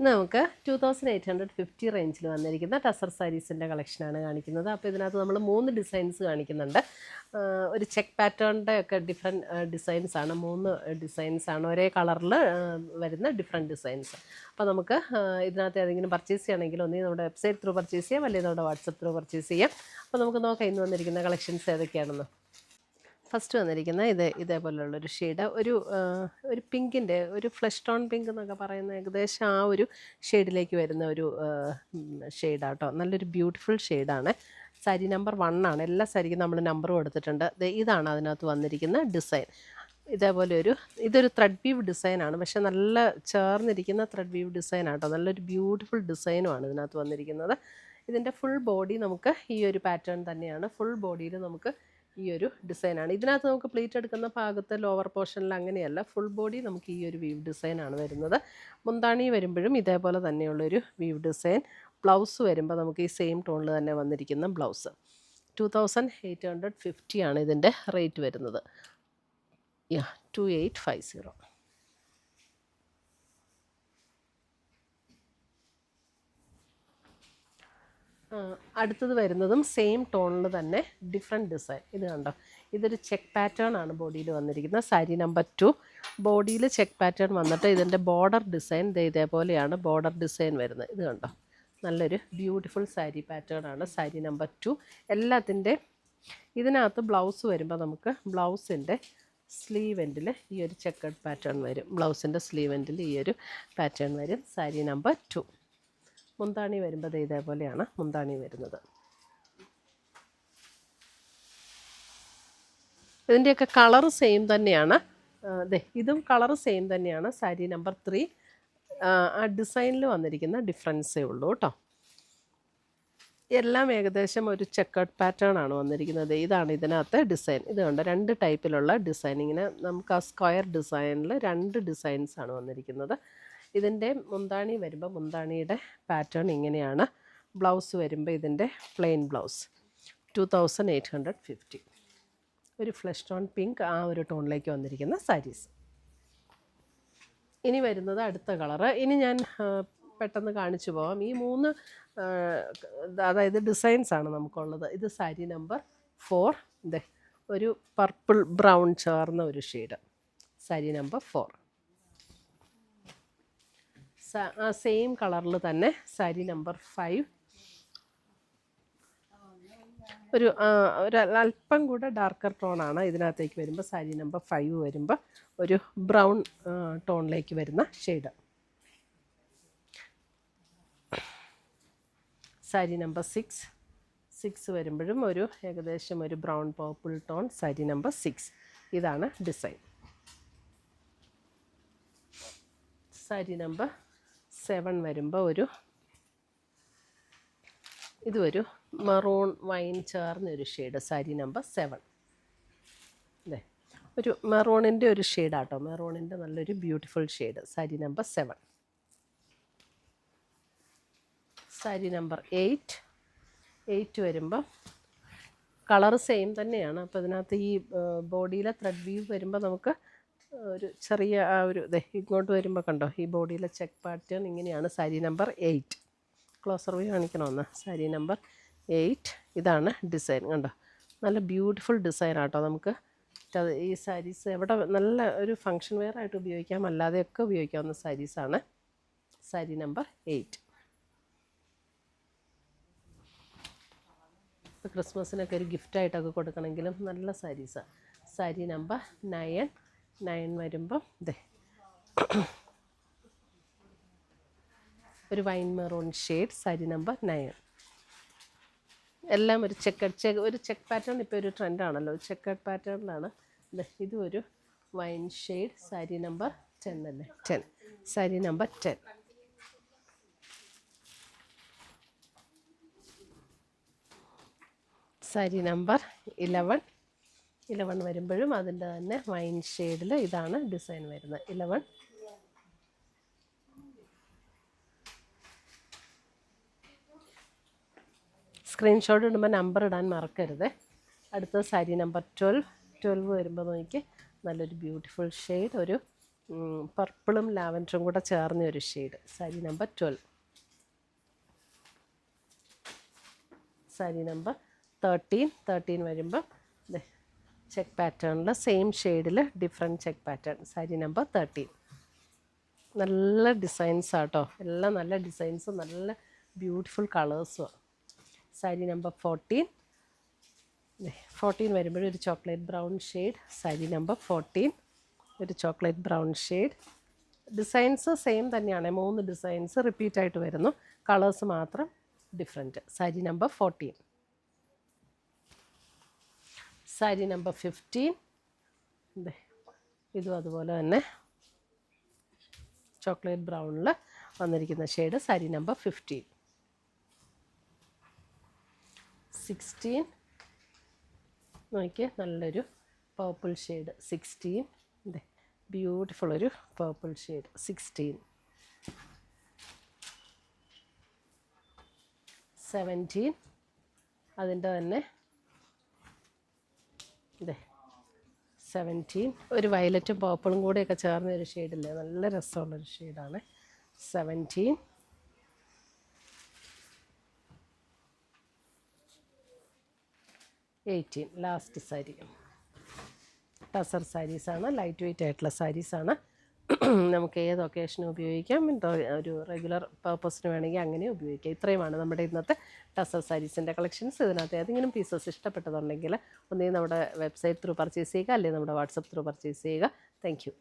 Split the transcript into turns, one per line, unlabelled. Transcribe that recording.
നമുക്ക് 2850 റേഞ്ചിൽ വന്നിരിക്കുന്ന ടസർ സാരീസിൻ്റെ കളക്ഷനാണ് കാണിക്കുന്നത്. അപ്പോൾ ഇതിനകത്ത് നമ്മൾ 3 ഡിസൈൻസ് കാണിക്കുന്നുണ്ട്. ഒരു ചെക്ക് പാറ്റേണിൻ്റെ ഒക്കെ ഡിഫറെൻറ്റ് ഡിസൈൻസാണ്. 3 ഡിസൈൻസാണ് ഒരേ കളറിൽ വരുന്ന ഡിഫറെൻറ്റ് ഡിസൈൻസ്. അപ്പോൾ നമുക്ക് ഇതിനകത്ത് ഏതെങ്കിലും പർച്ചേസ് ചെയ്യണമെങ്കിൽ ഒന്നീ നമ്മുടെ വെബ്സൈറ്റ് ത്രൂ പർച്ചേസ് ചെയ്യാം, അല്ലെങ്കിൽ നമ്മുടെ വാട്സപ്പ് ത്രൂ പർച്ചേസ് ചെയ്യാം. അപ്പോൾ നമുക്ക് നോക്കാം ഇന്ന് വന്നിരിക്കുന്ന കളക്ഷൻസ് ഏതൊക്കെയാണെന്ന്. ഫസ്റ്റ് വന്നിരിക്കുന്ന ഇതേപോലെയുള്ളൊരു ഷെയ്ഡ്, ഒരു പിങ്കിൻ്റെ ഒരു ഫ്ലഷ് ടോൺ പിങ്ക് എന്നൊക്കെ പറയുന്ന ഏകദേശം ആ ഒരു ഷെയ്ഡിലേക്ക് വരുന്ന ഒരു ഷെയ്ഡാട്ടോ. നല്ലൊരു ബ്യൂട്ടിഫുൾ ഷെയ്ഡാണ്. സാരി നമ്പർ 1 ആണ്. എല്ലാ സാരിക്കും നമ്മൾ നമ്പറും എടുത്തിട്ടുണ്ട്. ഇതാണ് അതിനകത്ത് വന്നിരിക്കുന്ന ഡിസൈൻ. ഇതൊരു ത്രെഡ് വീവ് ഡിസൈനാണ്, പക്ഷെ നല്ല ചേർന്നിരിക്കുന്ന ത്രെഡ് വീവ് ഡിസൈനാട്ടോ. നല്ലൊരു ബ്യൂട്ടിഫുൾ ഡിസൈനുമാണ് ഇതിനകത്ത് വന്നിരിക്കുന്നത്. ഇതിൻ്റെ ഫുൾ ബോഡി നമുക്ക് ഈ ഒരു പാറ്റേൺ തന്നെയാണ്. ഫുൾ ബോഡിയിൽ നമുക്ക് ഈ ഒരു ഡിസൈനാണ്. ഇതിനകത്ത് നമുക്ക് പ്ലീറ്റ് എടുക്കുന്ന ഭാഗത്ത് ലോവർ പോർഷനിൽ അങ്ങനെയല്ല, ഫുൾ ബോഡി നമുക്ക് ഈ ഒരു വീവ് ഡിസൈനാണ് വരുന്നത്. മുന്താണി വരുമ്പോഴും ഇതേപോലെ തന്നെയുള്ളൊരു വീവ് ഡിസൈൻ. ബ്ലൗസ് വരുമ്പോൾ നമുക്ക് ഈ സെയിം ടോണിൽ തന്നെ വന്നിരിക്കുന്ന ബ്ലൗസ്. 2850 ആണ് ഇതിൻ്റെ റേറ്റ് വരുന്നത്. 2850. അടുത്തത് വരുന്നതും സെയിം ടോണിൽ തന്നെ ഡിഫറെൻറ്റ് ഡിസൈൻ. ഇത് കണ്ടോ, ഇതൊരു ചെക്ക് പാറ്റേൺ ആണ് ബോഡിയിൽ വന്നിരിക്കുന്നത്. സാരി നമ്പർ 2 ബോഡിയിൽ ചെക്ക് പാറ്റേൺ വന്നിട്ട് ഇതിൻ്റെ ബോർഡർ ഡിസൈൻ ഇതേപോലെയാണ് ബോർഡർ ഡിസൈൻ വരുന്നത്. ഇത് കണ്ടോ, നല്ലൊരു ബ്യൂട്ടിഫുൾ സാരി പാറ്റേൺ ആണ് സാരി നമ്പർ 2. എല്ലാത്തിൻ്റെ ഇതിനകത്ത് ബ്ലൗസ് വരുമ്പോൾ നമുക്ക് ബ്ലൗസിൻ്റെ സ്ലീവ് എൻഡിൽ ഈ ഒരു ചെക്കഡ് പാറ്റേൺ വരും. ബ്ലൗസിൻ്റെ സ്ലീവ് എൻഡിൽ ഈ ഒരു പാറ്റേൺ വരും സാരി നമ്പർ 2. മുന്താണി വരുമ്പോൾ ഇതേപോലെയാണ് മുന്താണി വരുന്നത്. ഇതിൻ്റെയൊക്കെ കളറ് സെയിം തന്നെയാണ്. ഇതും കളറ് സെയിം തന്നെയാണ്. സാരി നമ്പർ 3. ആ ഡിസൈനിൽ വന്നിരിക്കുന്ന ഡിഫറൻസേ ഉള്ളൂ കേട്ടോ. എല്ലാം ഏകദേശം ഒരു ചെക്കഡ് പാറ്റേൺ ആണ് വന്നിരിക്കുന്നത്. ഇതാണ് ഇതിനകത്ത് ഡിസൈൻ. ഇത് കണ്ടോ, 2 ടൈപ്പിലുള്ള ഡിസൈൻ. ഇങ്ങനെ നമുക്ക് ആ സ്ക്വയർ ഡിസൈനിൽ 2 ഡിസൈൻസാണ് വന്നിരിക്കുന്നത്. ഇതിൻ്റെ മുന്താണി വരുമ്പോൾ മുന്താണിയുടെ പാറ്റേൺ ഇങ്ങനെയാണ്. ബ്ലൗസ് വരുമ്പോൾ ഇതിൻ്റെ പ്ലെയിൻ ബ്ലൗസ്. 2850. ഒരു ഫ്ലഷ് ടോൺ പിങ്ക് ആ ഒരു ടോണിലേക്ക് വന്നിരിക്കുന്ന സാരീസ്. ഇനി വരുന്നത് അടുത്ത കളറ്. ഇനി ഞാൻ പെട്ടെന്ന് കാണിച്ചു പോകാം. ഈ 3 അതായത് ഡിസൈൻസാണ് നമുക്കുള്ളത്. ഇത് സാരി നമ്പർ 4. ഒരു പർപ്പിൾ ബ്രൗൺ ചേർന്ന ഒരു ഷെയ്ഡ്. സാരി നമ്പർ 4. ആ സെയിം കളറിൽ തന്നെ സാരി നമ്പർ 5. ഒരു അല്പം കൂടെ ഡാർക്കർ ടോണാണ് ഇതിനകത്തേക്ക് വരുമ്പോൾ. സാരി നമ്പർ 5 വരുമ്പോൾ ഒരു ബ്രൗൺ ടോണിലേക്ക് വരുന്ന ഷെയ്ഡ്. സാരി നമ്പർ 6 വരുമ്പോഴും ഏകദേശം ഒരു brown purple tone. Sari number 6. ഇതാണ് ഡിസൈൻ. സാരി നമ്പർ 7 വരുമ്പോൾ ഇതൊരു മറൂൺ വൈൻ ചേർന്നൊരു ഷെയ്ഡ്. സാരി നമ്പർ 7. ഒരു മെറൂണിൻ്റെ ഒരു ഷെയ്ഡാട്ടോ. മെറൂണിൻ്റെ നല്ലൊരു beautiful shade. Sari number 7. Sari number 8 വരുമ്പോൾ കളറ് സെയിം തന്നെയാണ്. അപ്പോൾ ഇതിനകത്ത് ഈ ബോഡിയിലെ ത്രെഡ് വീവ് വരുമ്പോൾ നമുക്ക് ഒരു ചെറിയ ആ ഒരു ഇങ്ങോട്ട് വരുമ്പോൾ കണ്ടോ, ഈ ബോഡിയിലെ ചെക്ക് പാറ്റേൺ ഇങ്ങനെയാണ്. സാരി നമ്പർ 8. ക്ലോസർ വ്യൂ കാണിക്കണമെന്ന്. സാരി നമ്പർ 8. ഇതാണ് ഡിസൈൻ. കണ്ടോ, നല്ല ബ്യൂട്ടിഫുൾ ഡിസൈൻ ആട്ടോ. നമുക്ക് ഈ സാരീസ് എവിടെ നല്ല ഒരു ഫങ്ഷൻ വെയർ ആയിട്ട് ഉപയോഗിക്കാം, അല്ലാതെയൊക്കെ ഉപയോഗിക്കാവുന്ന സാരീസാണ്. സാരി നമ്പർ 8. ഇപ്പോൾ ക്രിസ്മസിനൊക്കെ ഒരു ഗിഫ്റ്റായിട്ടൊക്കെ കൊടുക്കണമെങ്കിലും നല്ല സാരീസാണ്. സാരി നമ്പർ 9 വരുമ്പോൾ ഒരു wine maroon shade. Sari number 9. എല്ലാം ഒരു ചെക്ക് പാറ്റേൺ. ഇപ്പോൾ ഒരു ട്രെൻഡാണല്ലോ, ചെക്കഡ് പാറ്റേണിലാണ്. ഇതും ഒരു വൈൻ ഷെയ്ഡ്. സാരി നമ്പർ 10 അല്ലേ? 10. സാരി നമ്പർ 10. സാരി നമ്പർ 11 വരുമ്പോഴും അതിൻ്റെ തന്നെ വൈൻ ഷെയ്ഡിൽ ഇതാണ് ഡിസൈൻ വരുന്നത്. 11. സ്ക്രീൻഷോട്ട് ഇടുമ്പോൾ നമ്പർ ഇടാൻ മറക്കരുത്. അടുത്ത സാരി നമ്പർ 12 വരുമ്പോൾ നോക്കി നല്ലൊരു ബ്യൂട്ടിഫുൾ ഷെയ്ഡ്. ഒരു പർപ്പിളും ലാവൻഡറും കൂടെ ചേർന്ന ഒരു shade. Sari number 12. Sari number 13 വരുമ്പോൾ ചെക്ക് പാറ്റേണിൽ സെയിം ഷെയ്ഡിൽ different check pattern. Sari number 13. നല്ല ഡിസൈൻസ് ആട്ടോ, എല്ലാം നല്ല ഡിസൈൻസും നല്ല ബ്യൂട്ടിഫുൾ കളേഴ്സും. സാരി നമ്പർ 14 വരുമ്പോഴൊരു chocolate brown shade. Sari number 14 ഒരു chocolate brown shade. Designs same തന്നെയാണ്, 3 ഡിസൈൻസ് റിപ്പീറ്റ് ആയിട്ട് വരുന്നു, കളേഴ്സ് മാത്രം different. Sari number 14. Sari number 15 ഇതും അതുപോലെ തന്നെ ചോക്ലേറ്റ് ബ്രൗണിൽ വന്നിരിക്കുന്ന ഷെയ്ഡ്. സാരി നമ്പർ 15. 16 നോക്കിയേ, നല്ലൊരു പേർപ്പിൾ ഷെയ്ഡ്. 16 ബ്യൂട്ടിഫുൾ ഒരു പേർപ്പിൾ ഷെയ്ഡ്. 16. 17 അതിൻ്റെ തന്നെ 17 ഒരു വയലറ്റും പേർപ്പിളും കൂടെയൊക്കെ ചേർന്ന ഒരു ഷെയ്ഡില്ലേ, നല്ല രസമുള്ളൊരു ഷെയ്ഡാണ്. 17. 18 ലാസ്റ്റ് സാരി. ടസർ സാരീസാണ്, ലൈറ്റ് വെയ്റ്റ് ആയിട്ടുള്ള സാരീസാണ്. നമുക്ക് ഏത് ഒക്കേഷനും ഉപയോഗിക്കാം, ഒരു റെഗുലർ പർപ്പസിന് വേണമെങ്കിൽ അങ്ങനെ ഉപയോഗിക്കാം. ഇത്രയുമാണ് നമ്മുടെ ഇന്നത്തെ ടസർ സാരീസിൻ്റെ കളക്ഷൻസ്. ഇതിനകത്ത് ഏതെങ്കിലും പീസസ് ഇഷ്ടപ്പെട്ടതുണ്ടെങ്കിൽ ഒന്നുകിൽ നമ്മുടെ വെബ്സൈറ്റ് ത്രൂ പർച്ചേസ് ചെയ്യുക, അല്ലെങ്കിൽ നമ്മുടെ വാട്സപ്പ് ത്രൂ പർച്ചേസ് ചെയ്യുക. Thank you.